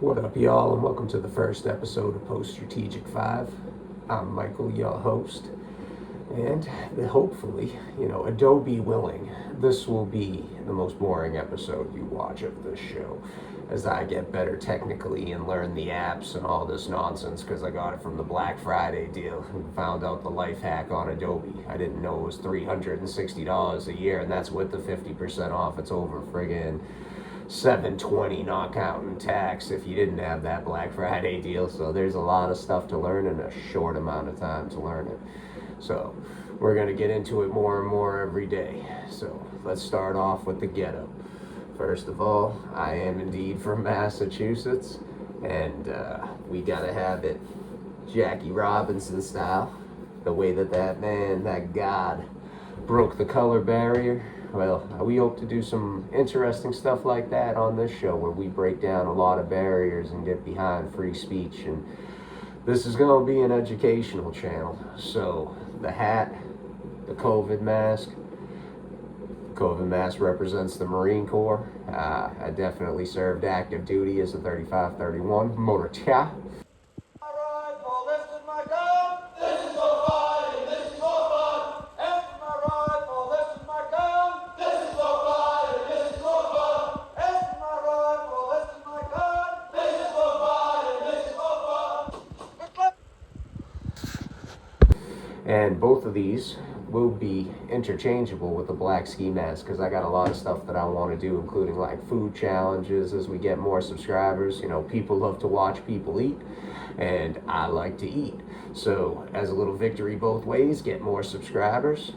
What up, y'all, and welcome to the first episode of Post Strategic 5. I'm Michael, your host, and hopefully, Adobe willing, this will be the most boring episode you watch of this show as I get better technically and learn the apps and all this nonsense because I got it from the Black Friday deal and found out the life hack on Adobe. I didn't know it was $360 a year, and that's with the 50% off. It's over friggin' $720 not counting tax if you didn't have that Black Friday deal. So there's a lot of stuff to learn in a short amount of time to learn it. So we're going to get into it more and more every day. So let's start off with the ghetto. First of all, I am indeed from Massachusetts, and we got to have it Jackie Robinson style. The way that man, that god, broke the color barrier. Well, we hope to do some interesting stuff like that on this show where we break down a lot of barriers and get behind free speech. And this is going to be an educational channel. So the hat, the COVID mask. COVID mask represents the Marine Corps. I definitely served active duty as a 3531 motor cha. And both of these will be interchangeable with the black ski mask because I got a lot of stuff that I want to do, including like food challenges as we get more subscribers. People love to watch people eat, and I like to eat. So as a little victory both ways, get more subscribers,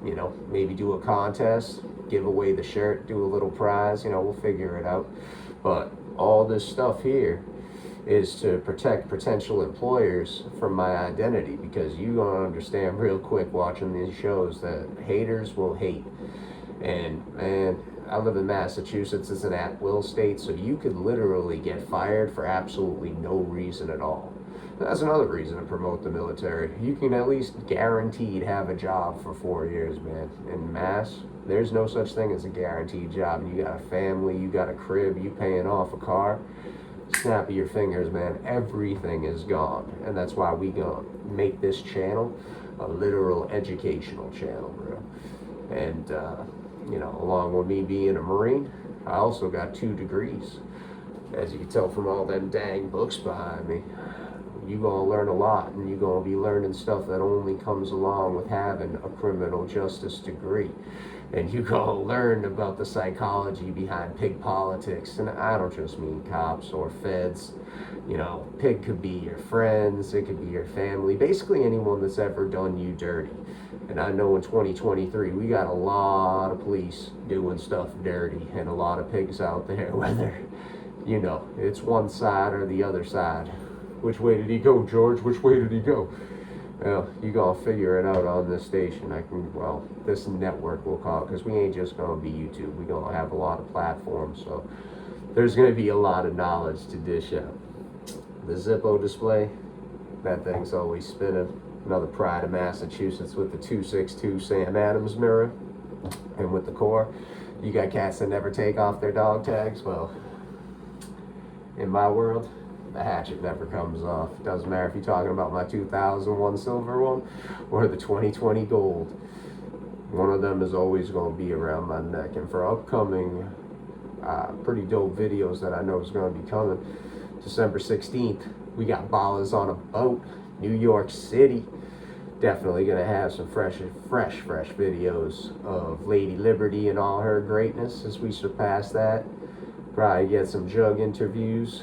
maybe do a contest, give away the shirt, do a little prize, we'll figure it out. But all this stuff here is to protect potential employers from my identity, because you're going to understand real quick watching these shows that haters will hate. And man, I live in Massachusetts. It's an at-will state, so you could literally get fired for absolutely no reason at all. That's another reason to promote the military. You can at least guaranteed have a job for 4 years, man. In Mass, there's no such thing as a guaranteed job. You got a family, you got a crib, you paying off a car. Snap of your fingers, man, everything is gone. And that's why we gonna make this channel a literal educational channel, bro. And along with me being a Marine, I also got 2 degrees, as you can tell from all them dang books behind me. You gonna learn a lot, and you gonna be learning stuff that only comes along with having a criminal justice degree. And you gonna learn about the psychology behind pig politics. And I don't just mean cops or feds. Pig could be your friends, it could be your family, basically anyone that's ever done you dirty. And I know in 2023, we got a lot of police doing stuff dirty and a lot of pigs out there, whether, it's one side or the other side. Which way did he go, George? Which way did he go? Well, you gonna figure it out on this station. This network we'll call it, because we ain't just gonna be YouTube. We gonna have a lot of platforms, so there's gonna be a lot of knowledge to dish out. The Zippo display, that thing's always spinning. Another pride of Massachusetts with the 262 Sam Adams mirror, and with the core. You got cats that never take off their dog tags. Well, in my world, the hatchet never comes off. Doesn't matter if you're talking about my 2001 silver one or the 2020 gold. One of them is always going to be around my neck. And for upcoming pretty dope videos that I know is going to be coming, December 16th, we got Ballers on a Boat, New York City. Definitely going to have some fresh videos of Lady Liberty and all her greatness as we surpass that. Probably get some Jug interviews.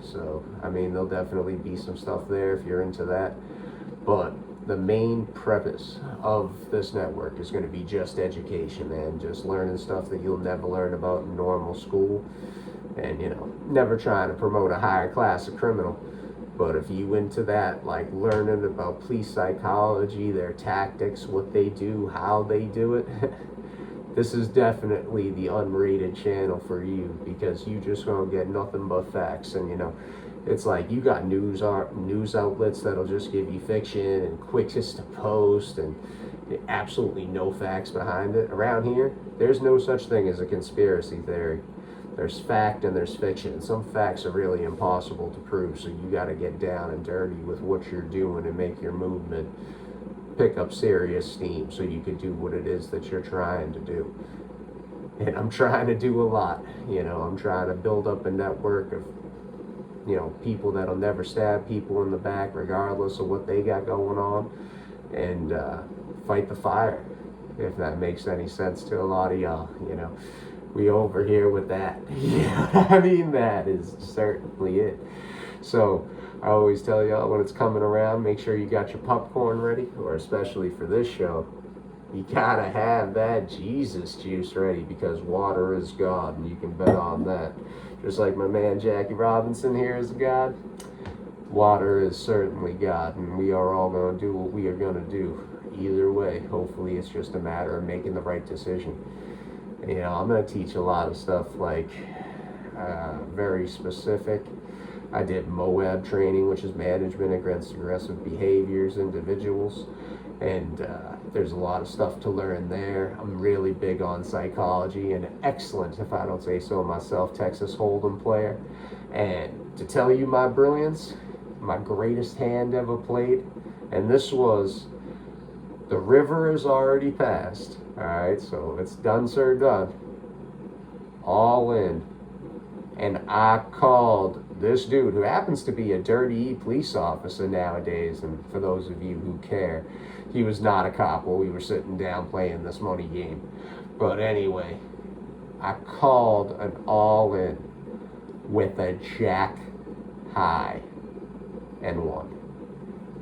So, there'll definitely be some stuff there if you're into that. But the main premise of this network is going to be just education, man. Just learning stuff that you'll never learn about in normal school. And, never trying to promote a higher class of criminal. But if you into that, like learning about police psychology, their tactics, what they do, how they do it, this is definitely the unrated channel for you, because you just gonna get nothing but facts. And it's like you got news outlets that'll just give you fiction and quickest to post and absolutely no facts behind it. Around here, there's no such thing as a conspiracy theory. There's fact and there's fiction. Some facts are really impossible to prove, so you got to get down and dirty with what you're doing and make your movement pick up serious steam so you can do what it is that you're trying to do. And I'm trying to do a lot. I'm trying to build up a network of people that'll never stab people in the back regardless of what they got going on, and fight the fire, if that makes any sense to a lot of y'all. We over here with that. I mean, that is certainly it. So I always tell y'all, when it's coming around, make sure you got your popcorn ready, or especially for this show, you gotta have that Jesus juice ready, because water is God, and you can bet on that. Just like my man Jackie Robinson here is God, water is certainly God, and we are all going to do what we are going to do either way. Hopefully it's just a matter of making the right decision. I'm going to teach a lot of stuff like very specific. I did MOAB training, which is management against aggressive behaviors, individuals, and there's a lot of stuff to learn there. I'm really big on psychology, and excellent, if I don't say so myself, Texas Hold'em player. And to tell you my brilliance, my greatest hand ever played, and this was, the river is already passed, all right, so it's done, sir, done, all in, and I called this dude, who happens to be a dirty police officer nowadays, and for those of you who care, he was not a cop while we were sitting down playing this money game. But anyway, I called an all-in with a jack high and won.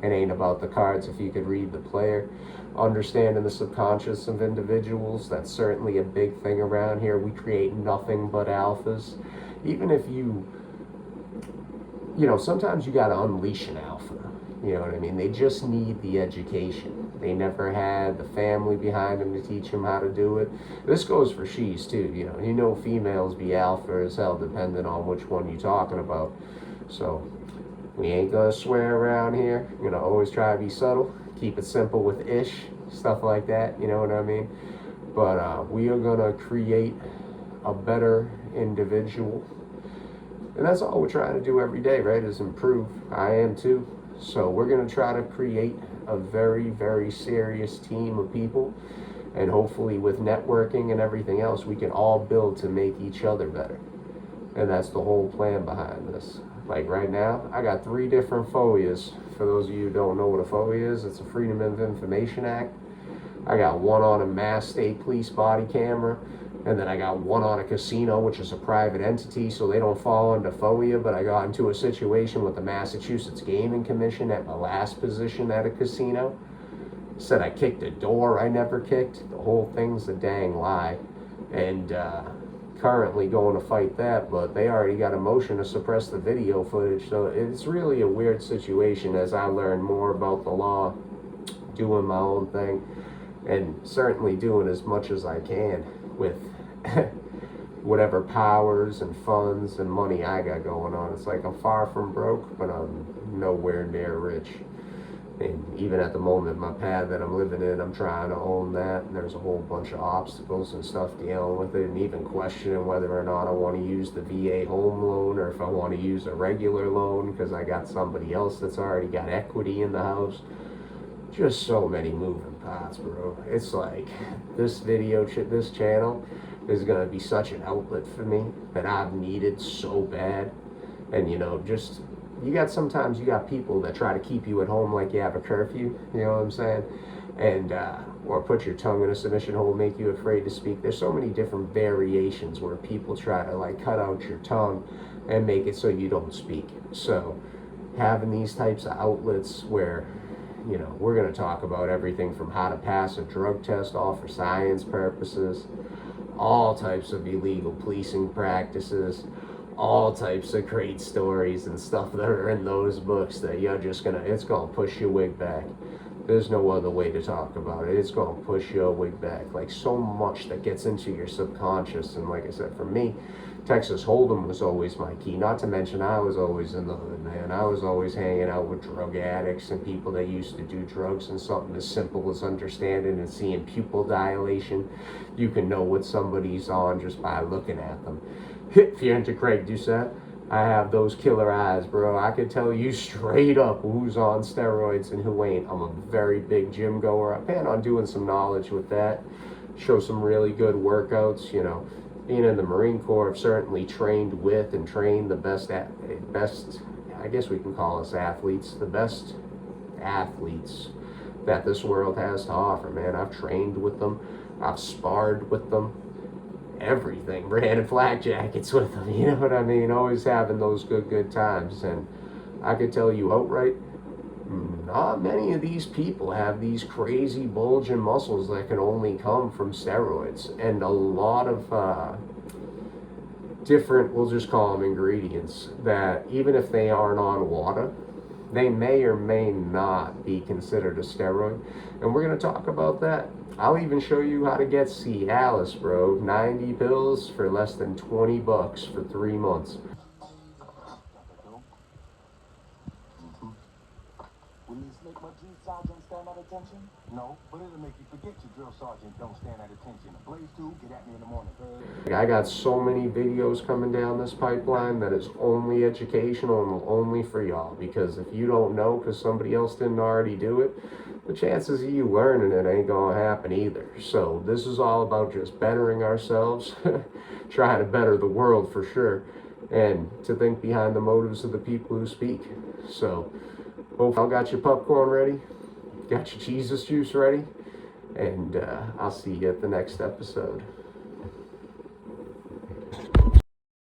It ain't about the cards if you could read the player. Understanding the subconscious of individuals, that's certainly a big thing around here. We create nothing but alphas. Even if sometimes you gotta unleash an alpha. You know what I mean? They just need the education. They never had the family behind them to teach them how to do it. This goes for she's too. Females be alpha as hell, depending on which one you're talking about. So we ain't gonna swear around here. Always try to be subtle. Keep it simple with ish, stuff like that. You know what I mean? But we are gonna create a better individual. And that's all we're trying to do every day, right? Is improve. I am too. So we're going to try to create a very, very serious team of people. And hopefully with networking and everything else, we can all build to make each other better. And that's the whole plan behind this. Like right now, I got 3 different FOIAs. For those of you who don't know what a FOIA is, it's a Freedom of Information Act. I got one on a Mass State Police body camera. And then I got one on a casino, which is a private entity, so they don't fall under FOIA, but I got into a situation with the Massachusetts Gaming Commission at my last position at a casino. Said I kicked a door I never kicked. The whole thing's a dang lie. And currently going to fight that, but they already got a motion to suppress the video footage, so it's really a weird situation as I learn more about the law, doing my own thing, and certainly doing as much as I can with whatever powers and funds and money I got going on. It's like I'm far from broke, but I'm nowhere near rich. And even at the moment, my pad that I'm living in, I'm trying to own that, and there's a whole bunch of obstacles and stuff dealing with it, and even questioning whether or not I want to use the VA home loan or if I want to use a regular loan because I got somebody else that's already got equity in the house. Just so many moving parts, bro. It's like this this channel is going to be such an outlet for me that I've needed so bad. And sometimes you got people that try to keep you at home like you have a curfew, you know what I'm saying? And or put your tongue in a submission hold, make you afraid to speak. There's so many different variations where people try to like cut out your tongue and make it so you don't speak. So having these types of outlets where we're going to talk about everything from how to pass a drug test off for science purposes, all types of illegal policing practices, all types of great stories and stuff that are in those books that it's going to push your wig back. There's no other way to talk about it. It's going to push your wig back. Like, so much that gets into your subconscious. And like I said, for me, Texas Hold'em was always my key. Not to mention, I was always in the hood, man. I was always hanging out with drug addicts and people that used to do drugs, and something as simple as understanding and seeing pupil dilation. You can know what somebody's on just by looking at them. If you're into Craig Doucette, I have those killer eyes, bro. I can tell you straight up who's on steroids and who ain't. I'm a very big gym goer. I plan on doing some knowledge with that. Show some really good workouts. You know, being in the Marine Corps, I've certainly trained with and trained the best, I guess we can call us athletes, the best athletes that this world has to offer, man. I've trained with them. I've sparred with them. Everything, ran in flak jackets with them, you know what I mean? Always having those good times. And I could tell you outright, not many of these people have these crazy bulging muscles that can only come from steroids, and a lot of different, we'll just call them ingredients, that even if they aren't on water, they may or may not be considered a steroid. And we're going to talk about that. I'll even show you how to get Cialis, bro. 90 pills for less than 20 bucks for 3 months. Will this make my drill sergeant stand at attention? No, but it'll make you forget your drill sergeant don't stand at attention. Blaze 2, get at me in the morning. I got so many videos coming down this pipeline that is only educational and only for y'all. Because if you don't know because somebody else didn't already do it, the chances of you learning it ain't gonna happen either. So this is all about just bettering ourselves, trying to better the world for sure, and to think behind the motives of the people who speak. So hope y'all got your popcorn ready, got your Jesus juice ready, and I'll see you at the next episode.